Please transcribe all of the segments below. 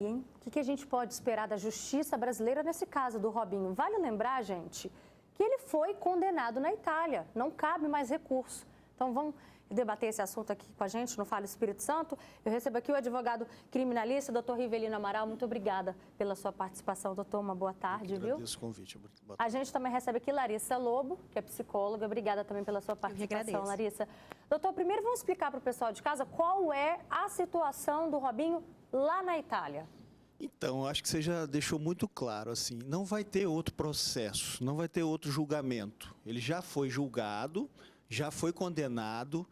O que a gente pode esperar da justiça brasileira nesse caso do Robinho? Vale lembrar, gente, que ele foi condenado na Itália, não cabe mais recurso. Então vamos debater esse assunto aqui com a gente no Fala Espírito Santo. Eu recebo aqui o advogado criminalista, doutor Rivelino Amaral. Muito obrigada pela sua participação, doutor. Uma boa tarde, viu? Agradeço o convite. A gente também recebe aqui Larissa Lobo, que é psicóloga. Obrigada também pela sua participação, Larissa. Doutor, primeiro vamos explicar para o pessoal de casa qual é a situação do Robinho lá na Itália. Então, acho que você já deixou muito claro, assim, não vai ter outro processo, não vai ter outro julgamento. Ele já foi julgado, já foi condenado,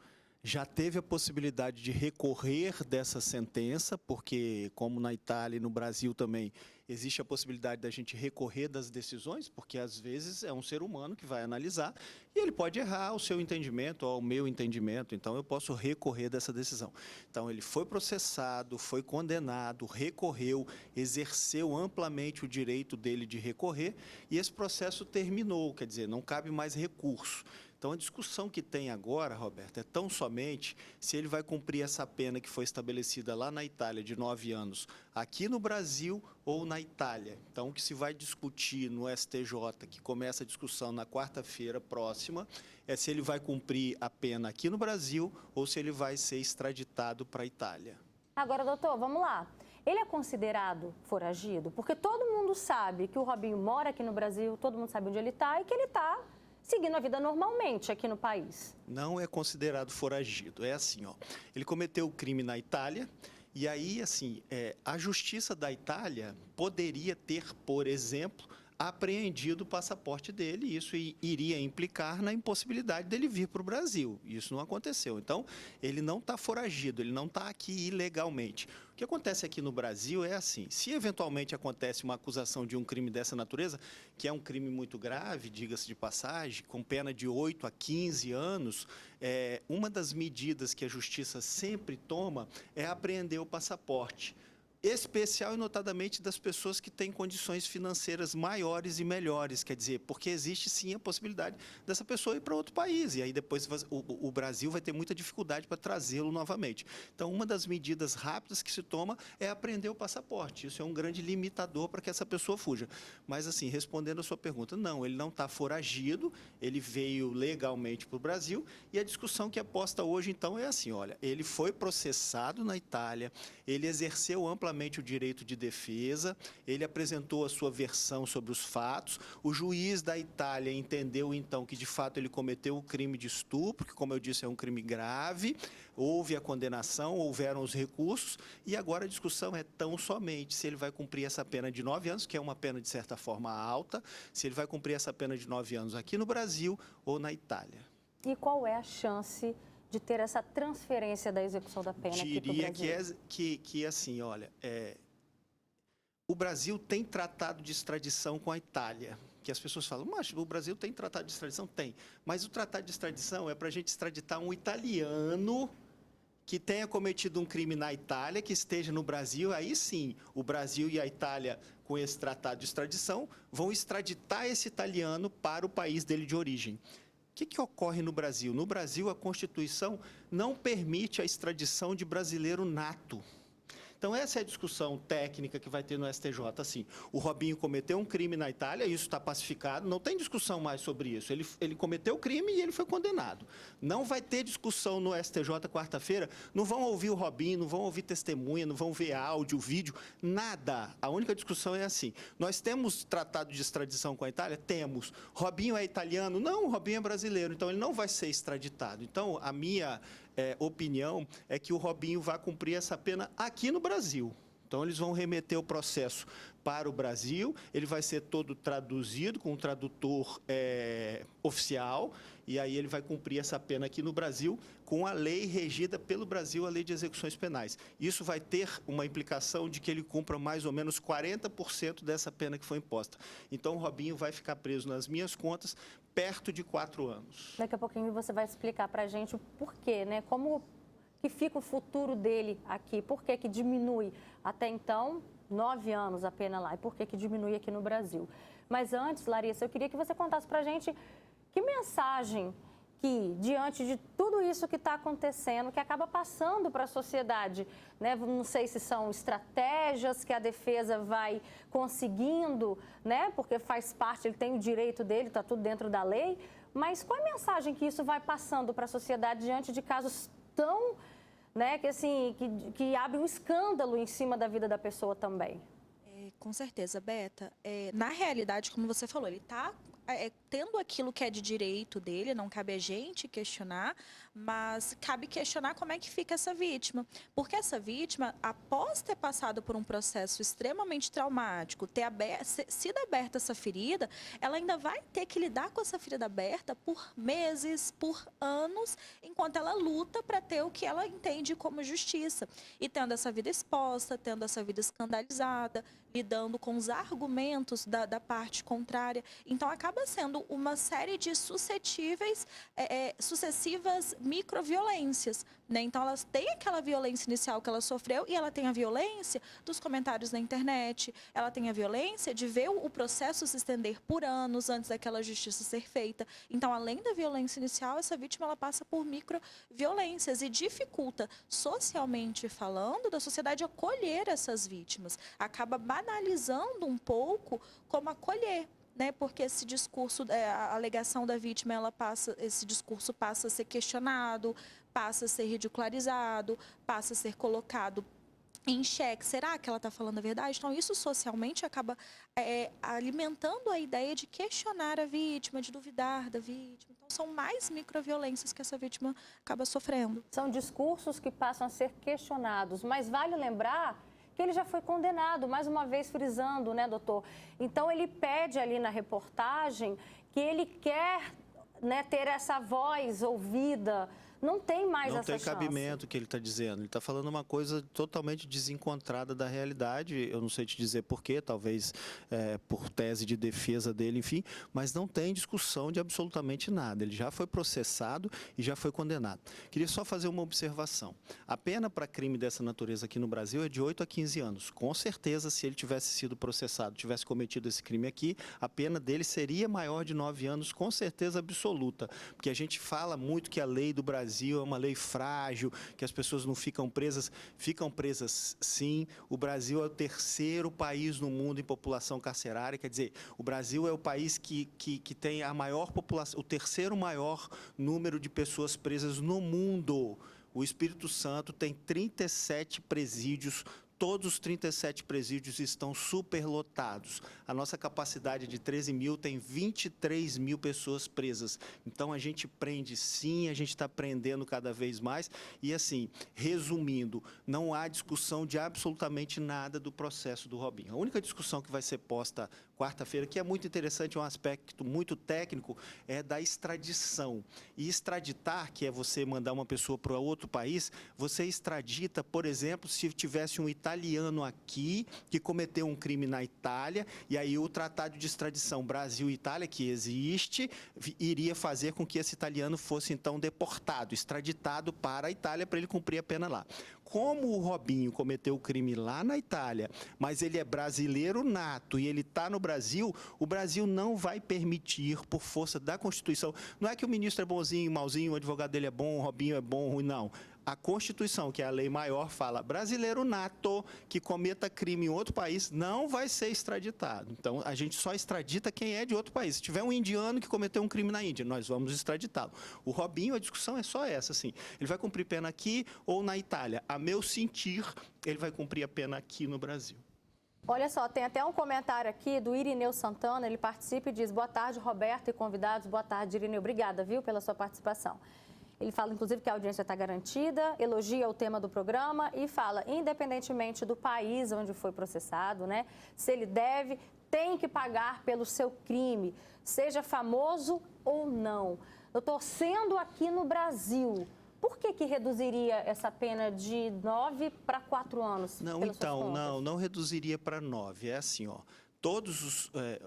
já teve a possibilidade de recorrer dessa sentença, porque como na Itália e no Brasil também existe a possibilidade da gente recorrer das decisões, porque às vezes é um ser humano que vai analisar e ele pode errar ao seu entendimento, ao meu entendimento, então eu posso recorrer dessa decisão. Então ele foi processado, foi condenado, recorreu, exerceu amplamente o direito dele de recorrer e esse processo terminou, quer dizer, não cabe mais recurso. Então, a discussão que tem agora, Roberto, é tão somente se ele vai cumprir essa pena que foi estabelecida lá na Itália de 9 anos, aqui no Brasil ou na Itália. Então, o que se vai discutir no STJ, que começa a discussão na quarta-feira próxima, é se ele vai cumprir a pena aqui no Brasil ou se ele vai ser extraditado para a Itália. Agora, doutor, vamos lá. Ele é considerado foragido? Porque todo mundo sabe que o Robinho mora aqui no Brasil, todo mundo sabe onde ele está e que ele está seguindo a vida normalmente aqui no país. Não é considerado foragido. É assim, ó. Ele cometeu o crime na Itália e aí, assim, a justiça da Itália poderia ter, por exemplo, apreendido o passaporte dele e isso iria implicar na impossibilidade dele vir para o Brasil. Isso não aconteceu. Então, ele não está foragido, ele não está aqui ilegalmente. O que acontece aqui no Brasil é assim, se eventualmente acontece uma acusação de um crime dessa natureza, que é um crime muito grave, diga-se de passagem, com pena de 8 a 15 anos, uma das medidas que a justiça sempre toma é apreender o passaporte. Especial e notadamente das pessoas que têm condições financeiras maiores e melhores, quer dizer, porque existe sim a possibilidade dessa pessoa ir para outro país, e aí depois o Brasil vai ter muita dificuldade para trazê-lo novamente. Então, uma das medidas rápidas que se toma é apreender o passaporte, isso é um grande limitador para que essa pessoa fuja. Mas assim, respondendo a sua pergunta, não, ele não está foragido, ele veio legalmente para o Brasil, e a discussão que é posta hoje, então, é assim, olha, ele foi processado na Itália, ele exerceu amplamente o direito de defesa, ele apresentou a sua versão sobre os fatos, o juiz da Itália entendeu então que de fato ele cometeu o crime de estupro, que como eu disse é um crime grave, houve a condenação, houveram os recursos e agora a discussão é tão somente se ele vai cumprir essa pena de 9 anos, que é uma pena de certa forma alta, se ele vai cumprir essa pena de 9 anos aqui no Brasil ou na Itália. E qual é a chance de ter essa transferência da execução da pena aqui para o Brasil? Diria que assim, olha, o Brasil tem tratado de extradição com a Itália, que as pessoas falam, mas o Brasil tem tratado de extradição? Tem, mas o tratado de extradição é para a gente extraditar um italiano que tenha cometido um crime na Itália, que esteja no Brasil, aí sim, o Brasil e a Itália, com esse tratado de extradição, vão extraditar esse italiano para o país dele de origem. O que ocorre no Brasil? No Brasil, a Constituição não permite a extradição de brasileiro nato. Então, essa é a discussão técnica que vai ter no STJ. Assim, o Robinho cometeu um crime na Itália, isso está pacificado, não tem discussão mais sobre isso. Ele cometeu o crime e ele foi condenado. Não vai ter discussão no STJ quarta-feira, não vão ouvir o Robinho, não vão ouvir testemunha, não vão ver áudio, vídeo, nada. A única discussão é assim, nós temos tratado de extradição com a Itália? Temos. Robinho é italiano? Não, o Robinho é brasileiro, então ele não vai ser extraditado. Então, a minha opinião é que o Robinho vai cumprir essa pena aqui no Brasil. Então, eles vão remeter o processo para o Brasil, ele vai ser todo traduzido com um tradutor oficial, e aí ele vai cumprir essa pena aqui no Brasil com a lei regida pelo Brasil, a Lei de Execuções Penais. Isso vai ter uma implicação de que ele cumpra mais ou menos 40% dessa pena que foi imposta. Então, o Robinho vai ficar preso, nas minhas contas, perto de 4 anos. Daqui a pouquinho você vai explicar para a gente o porquê, né? Como que fica o futuro dele aqui, por que diminui até então 9 anos a pena lá e por que diminui aqui no Brasil. Mas antes, Larissa, eu queria que você contasse para a gente que mensagem que, diante de tudo isso que está acontecendo, que acaba passando para a sociedade, né? Não sei se são estratégias que a defesa vai conseguindo, né? Porque faz parte, ele tem o direito dele, está tudo dentro da lei, mas qual é a mensagem que isso vai passando para a sociedade diante de casos tão, né, que assim, que abre um escândalo em cima da vida da pessoa também? Com certeza, Beta. Na realidade, como você falou, ele está tendo aquilo que é de direito dele, não cabe a gente questionar, mas cabe questionar como é que fica essa vítima. Porque essa vítima, após ter passado por um processo extremamente traumático, ter sido aberta essa ferida, ela ainda vai ter que lidar com essa ferida aberta por meses, por anos, enquanto ela luta para ter o que ela entende como justiça. E tendo essa vida exposta, tendo essa vida escandalizada, lidando com os argumentos da parte contrária. Então, acaba sendo uma série de sucessivas microviolências, né? Então, elas têm aquela violência inicial que ela sofreu e ela tem a violência dos comentários na internet, ela tem a violência de ver o processo se estender por anos antes daquela justiça ser feita. Então, além da violência inicial, essa vítima ela passa por microviolências e dificulta, socialmente falando, da sociedade acolher essas vítimas. Acaba banalizando um pouco como acolher, né? Porque esse discurso, a alegação da vítima, esse discurso passa a ser questionado, passa a ser ridicularizado, passa a ser colocado em xeque. Será que ela está falando a verdade? Então, isso socialmente acaba alimentando a ideia de questionar a vítima, de duvidar da vítima. Então, são mais microviolências que essa vítima acaba sofrendo. São discursos que passam a ser questionados, mas vale lembrar que ele já foi condenado, mais uma vez frisando, né, doutor? Então, ele pede ali na reportagem que ele quer, né, ter essa voz ouvida. Não tem mais essa chance. Não tem cabimento o que ele está dizendo. Ele está falando uma coisa totalmente desencontrada da realidade. Eu não sei te dizer porquê, talvez por tese de defesa dele, enfim. Mas não tem discussão de absolutamente nada. Ele já foi processado e já foi condenado. Queria só fazer uma observação. A pena para crime dessa natureza aqui no Brasil é de 8 a 15 anos. Com certeza, se ele tivesse sido processado, tivesse cometido esse crime aqui, a pena dele seria maior de 9 anos, com certeza absoluta. Porque a gente fala muito que a lei do Brasil é uma lei frágil, que as pessoas não ficam presas sim. O Brasil é o terceiro país no mundo em população carcerária, quer dizer, o Brasil é o país que tem a maior população, o terceiro maior número de pessoas presas no mundo. O Espírito Santo tem 37 presídios. Todos os 37 presídios estão superlotados. A nossa capacidade de 13 mil tem 23 mil pessoas presas. Então, a gente prende sim, a gente está prendendo cada vez mais. E, assim, resumindo, não há discussão de absolutamente nada do processo do Robinho. A única discussão que vai ser posta quarta-feira, que é muito interessante, é um aspecto muito técnico, é da extradição. E extraditar, que é você mandar uma pessoa para outro país, você extradita, por exemplo, se tivesse um italiano aqui que cometeu um crime na Itália, e aí o tratado de extradição Brasil-Itália, que existe, iria fazer com que esse italiano fosse, então, deportado, extraditado para a Itália para ele cumprir a pena lá. Como o Robinho cometeu o crime lá na Itália, mas ele é brasileiro nato e ele está no Brasil, o Brasil não vai permitir, por força da Constituição, não é que o ministro é bonzinho, malzinho, o advogado dele é bom, o Robinho é bom, ruim, não. A Constituição, que é a lei maior, fala brasileiro nato que cometa crime em outro país não vai ser extraditado. Então, a gente só extradita quem é de outro país. Se tiver um indiano que cometeu um crime na Índia, nós vamos extraditá-lo. O Robinho, a discussão é só essa, assim. Ele vai cumprir pena aqui ou na Itália. A meu sentir, ele vai cumprir a pena aqui no Brasil. Olha só, tem até um comentário aqui do Irineu Santana, ele participa e diz: boa tarde, Roberto e convidados. Boa tarde, Irineu. Obrigada, viu, pela sua participação. Ele fala, inclusive, que a audiência está garantida, elogia o tema do programa e fala, independentemente do país onde foi processado, né, se ele deve, tem que pagar pelo seu crime, seja famoso ou não. Doutor, sendo aqui no Brasil, por que reduziria essa pena de 9 para 4 anos? Não, então, não reduziria para 9. É assim, ó.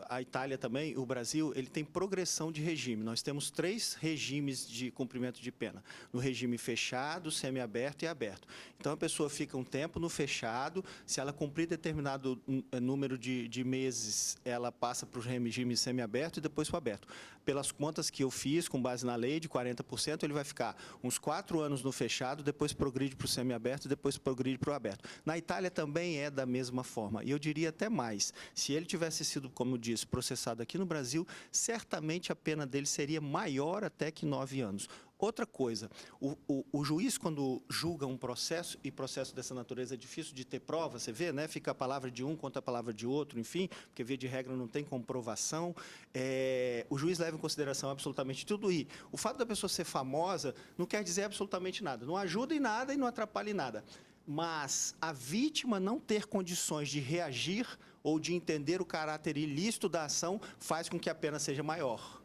a Itália também, o Brasil, ele tem progressão de regime. Nós temos 3 regimes de cumprimento de pena. No regime fechado, semiaberto e aberto. Então, a pessoa fica um tempo no fechado, se ela cumprir determinado número de meses, ela passa para o regime semiaberto e depois para o aberto. Pelas contas que eu fiz, com base na lei, de 40%, ele vai ficar uns 4 anos no fechado, depois progride para o semiaberto e depois progride para o aberto. Na Itália também é da mesma forma. E eu diria até mais, se ele tivesse sido, como eu disse, processado aqui no Brasil, certamente a pena dele seria maior até que 9 anos. Outra coisa, o juiz, quando julga um processo, e processo dessa natureza é difícil de ter prova, você vê, né? Fica a palavra de um contra a palavra de outro, enfim, porque via de regra não tem comprovação. O juiz leva em consideração absolutamente tudo. E o fato da pessoa ser famosa não quer dizer absolutamente nada. Não ajuda em nada e não atrapalha em nada. Mas a vítima não ter condições de reagir ou de entender o caráter ilícito da ação faz com que a pena seja maior.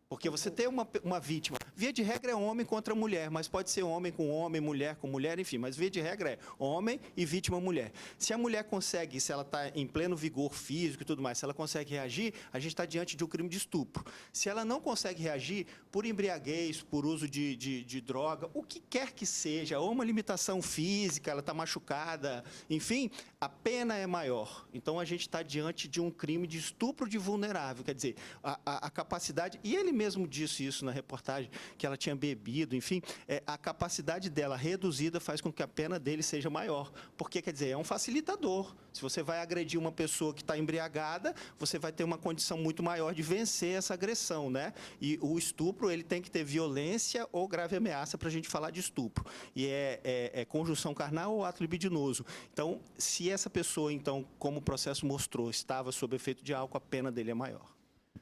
Porque você tem uma vítima, via de regra é homem contra mulher, mas pode ser homem com homem, mulher com mulher, enfim, mas via de regra é homem e vítima mulher. Se a mulher consegue, se ela está em pleno vigor físico e tudo mais, se ela consegue reagir, a gente está diante de um crime de estupro. Se ela não consegue reagir por embriaguez, por uso de droga, o que quer que seja, ou uma limitação física, ela está machucada, enfim, a pena é maior. Então, a gente está diante de um crime de estupro de vulnerável, quer dizer, a capacidade, e ele mesmo disse isso na reportagem, que ela tinha bebido, enfim, a capacidade dela reduzida faz com que a pena dele seja maior. Porque, quer dizer, é um facilitador. Se você vai agredir uma pessoa que está embriagada, você vai ter uma condição muito maior de vencer essa agressão, né? E o estupro, ele tem que ter violência ou grave ameaça para a gente falar de estupro. E é conjunção carnal ou ato libidinoso. Então, se essa pessoa, então, como o processo mostrou, estava sob efeito de álcool, a pena dele é maior.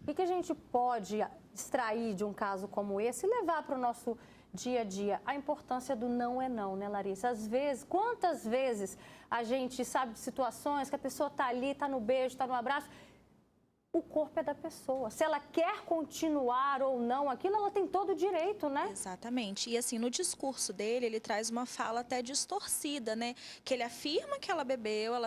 O que a gente pode extrair de um caso como esse e levar para o nosso dia a dia? A importância do não é não, né, Larissa? Às vezes, quantas vezes a gente sabe de situações que a pessoa está ali, está no beijo, está no abraço, o corpo é da pessoa. Se ela quer continuar ou não aquilo, ela tem todo o direito, né? Exatamente. E assim, no discurso dele, ele traz uma fala até distorcida, né? Que ele afirma que ela bebeu, ele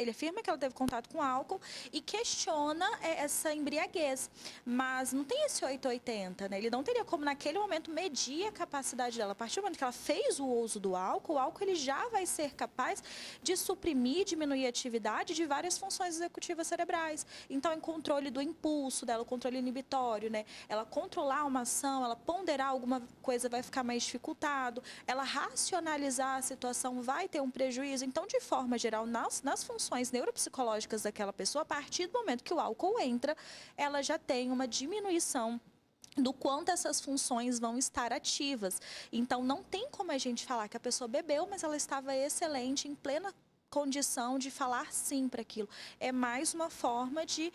afirma que ela teve contato com álcool e questiona essa embriaguez. Mas não tem esse 880, né? Ele não teria como, naquele momento, medir a capacidade dela. A partir do momento que ela fez o uso do álcool, o álcool ele já vai ser capaz de suprimir, diminuir a atividade de várias funções executivas cerebrais. Então, controle do impulso dela, o controle inibitório, né? Ela controlar uma ação, ela ponderar alguma coisa vai ficar mais dificultado, ela racionalizar a situação vai ter um prejuízo. Então, de forma geral, nas funções neuropsicológicas daquela pessoa, a partir do momento que o álcool entra, ela já tem uma diminuição do quanto essas funções vão estar ativas. Então, não tem como a gente falar que a pessoa bebeu, mas ela estava excelente, em plena condição de falar sim para aquilo. É mais uma forma de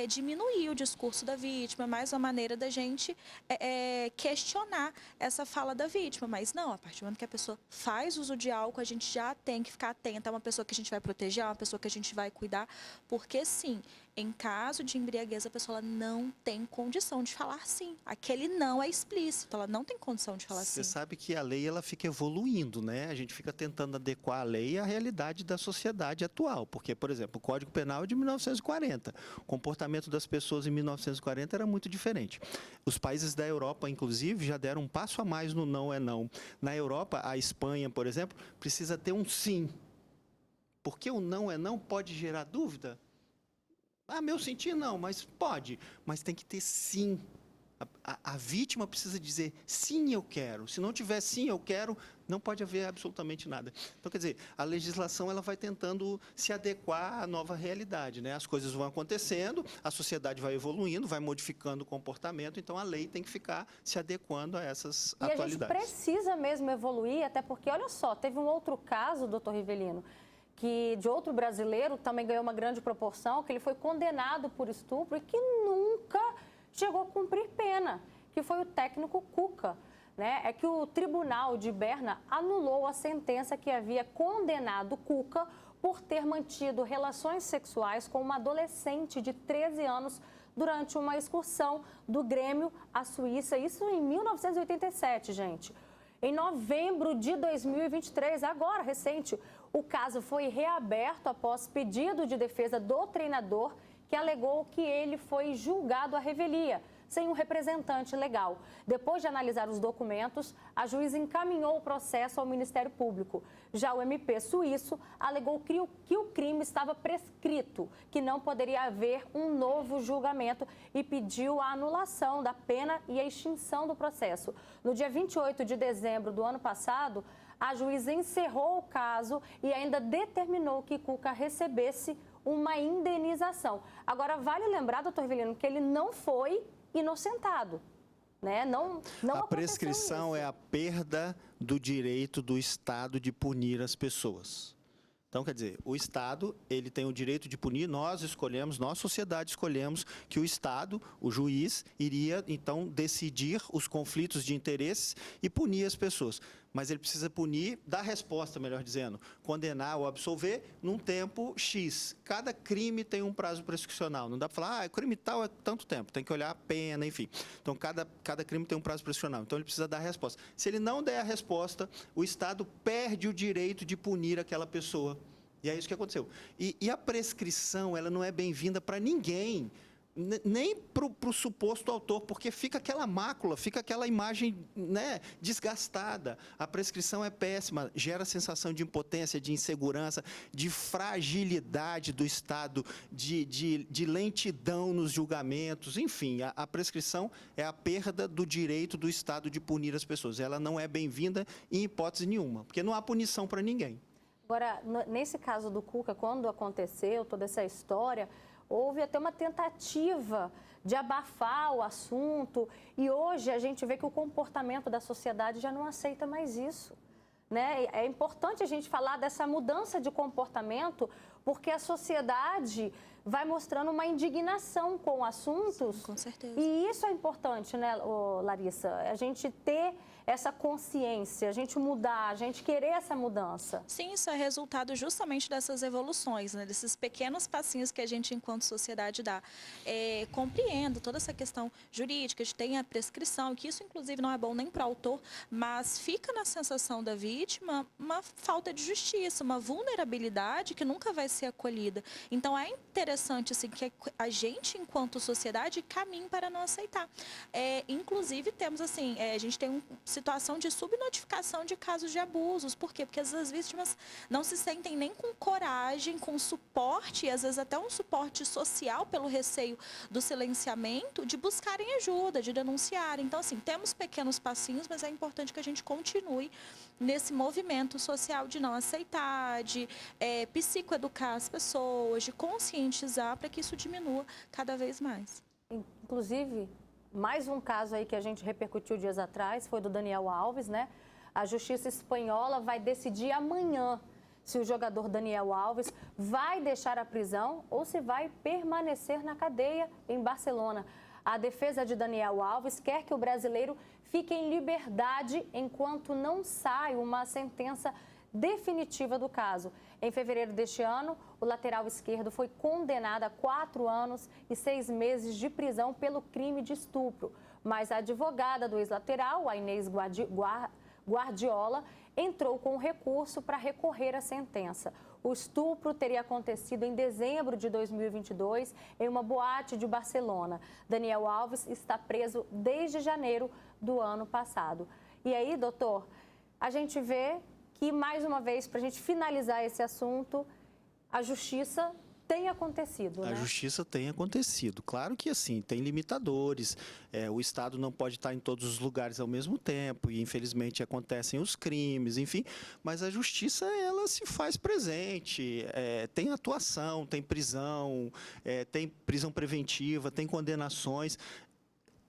diminuir o discurso da vítima, mais uma maneira da gente questionar essa fala da vítima. Mas não, a partir do momento que a pessoa faz uso de álcool, a gente já tem que ficar atenta. É uma pessoa que a gente vai proteger, é uma pessoa que a gente vai cuidar, porque sim, em caso de embriaguez, a pessoa ela não tem condição de falar sim. Aquele não é explícito, ela não tem condição de falar sim. Você sabe que a lei ela fica evoluindo, né? A gente fica tentando adequar a lei à realidade da sociedade atual. Porque, por exemplo, o Código Penal é de 1940. O comportamento das pessoas em 1940 era muito diferente. Os países da Europa, inclusive, já deram um passo a mais no não é não. Na Europa, a Espanha, por exemplo, precisa ter um sim. Porque o não é não pode gerar dúvida. Ah, meu sentir não, mas pode. Mas tem que ter sim. A vítima precisa dizer sim, eu quero. Se não tiver sim, eu quero, não pode haver absolutamente nada. Então, quer dizer, a legislação ela vai tentando se adequar à nova realidade, né? As coisas vão acontecendo, a sociedade vai evoluindo, vai modificando o comportamento, então a lei tem que ficar se adequando a essas atualidades. E a gente precisa mesmo evoluir, até porque, olha só, teve um outro caso, doutor Rivelino, que de outro brasileiro também ganhou uma grande proporção, que ele foi condenado por estupro e que nunca chegou a cumprir pena, que foi o técnico Cuca, né? É que o tribunal de Berna anulou a sentença que havia condenado Cuca por ter mantido relações sexuais com uma adolescente de 13 anos durante uma excursão do Grêmio à Suíça, isso em 1987, gente. Em novembro de 2023, agora, recente, O caso foi reaberto após pedido de defesa do treinador, que alegou que ele foi julgado à revelia, sem um representante legal. Depois de analisar os documentos, a juíza encaminhou o processo ao Ministério Público. Já o MP suíço alegou que o crime estava prescrito, que não poderia haver um novo julgamento e pediu a anulação da pena e a extinção do processo. No dia 28 de dezembro do ano passado, a juíza encerrou o caso e ainda determinou que Cuca recebesse uma indenização. Agora, vale lembrar, doutor Rivelino, que ele não foi inocentado, né? Não a prescrição é a perda do direito do Estado de punir as pessoas. Então, quer dizer, o Estado, ele tem o direito de punir, nós escolhemos, nós, sociedade, escolhemos que o Estado, o juiz, iria, então, decidir os conflitos de interesses e punir as pessoas. Mas ele precisa punir, dar resposta, melhor dizendo, condenar ou absolver num tempo X. Cada crime tem um prazo prescricional. Não dá para falar, o crime tal é tanto tempo, tem que olhar a pena, enfim. Então, cada crime tem um prazo prescricional. Então, ele precisa dar a resposta. Se ele não der a resposta, o Estado perde o direito de punir aquela pessoa. E é isso que aconteceu. E a prescrição, ela não é bem-vinda para ninguém, nem para o suposto autor, porque fica aquela mácula, fica aquela imagem, né, desgastada. A prescrição é péssima, gera sensação de impotência, de insegurança, de fragilidade do Estado, de lentidão nos julgamentos. Enfim, a prescrição é a perda do direito do Estado de punir as pessoas. Ela não é bem-vinda em hipótese nenhuma, porque não há punição para ninguém. Agora, nesse caso do Cuca, quando aconteceu toda essa história, houve até uma tentativa de abafar o assunto e hoje a gente vê que o comportamento da sociedade já não aceita mais isso, né? É importante a gente falar dessa mudança de comportamento porque a sociedade vai mostrando uma indignação com assuntos. Sim, com certeza. E isso é importante, né, Larissa? A gente ter essa consciência, a gente mudar, a gente querer essa mudança. Sim, isso é resultado justamente dessas evoluções, né? Desses pequenos passinhos que a gente, enquanto sociedade, dá. Compreendo toda essa questão jurídica, de ter a prescrição, que isso, inclusive, não é bom nem para o autor, mas fica na sensação da vítima uma falta de justiça, uma vulnerabilidade que nunca vai ser acolhida. Então, é interessante assim, que a gente, enquanto sociedade, caminhe para não aceitar. Inclusive, temos assim, a gente tem uma situação de subnotificação de casos de abusos. Por quê? Porque às vezes as vítimas não se sentem nem com coragem, com suporte, e às vezes até um suporte social pelo receio do silenciamento, de buscarem ajuda, de denunciarem. Então, assim, temos pequenos passinhos, mas é importante que a gente continue nesse movimento social de não aceitar, de psicoeducar as pessoas, de conscientizar para que isso diminua cada vez mais. Inclusive, mais um caso aí que a gente repercutiu dias atrás foi do Daniel Alves, né? A Justiça Espanhola vai decidir amanhã se o jogador Daniel Alves vai deixar a prisão ou se vai permanecer na cadeia em Barcelona. A defesa de Daniel Alves quer que o brasileiro fique em liberdade enquanto não sai uma sentença definitiva do caso. Em fevereiro deste ano, o lateral esquerdo foi condenado a 4 anos e 6 meses de prisão pelo crime de estupro. Mas a advogada do ex-lateral, a Inês Guardiola, entrou com recurso para recorrer à sentença. O estupro teria acontecido em dezembro de 2022 em uma boate de Barcelona. Daniel Alves está preso desde janeiro do ano passado. E aí, doutor, a gente vê que, mais uma vez, para a gente finalizar esse assunto, a justiça tem acontecido, né? A justiça tem acontecido. Claro que, assim, tem limitadores. O Estado não pode estar em todos os lugares ao mesmo tempo e, infelizmente, acontecem os crimes, enfim. Mas a justiça, ela se faz presente. Tem atuação, tem prisão preventiva, tem condenações.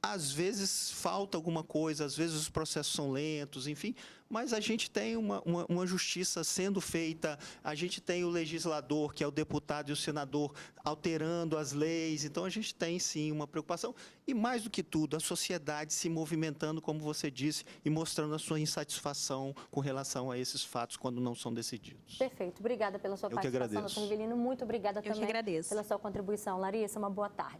Às vezes falta alguma coisa, às vezes os processos são lentos, enfim, mas a gente tem uma justiça sendo feita, a gente tem o legislador, que é o deputado e o senador, alterando as leis, então a gente tem sim uma preocupação. E mais do que tudo, a sociedade se movimentando, como você disse, e mostrando a sua insatisfação com relação a esses fatos quando não são decididos. Perfeito. Obrigada pela sua participação, doutor Rivelino. Muito obrigada também pela sua contribuição. Larissa, uma boa tarde.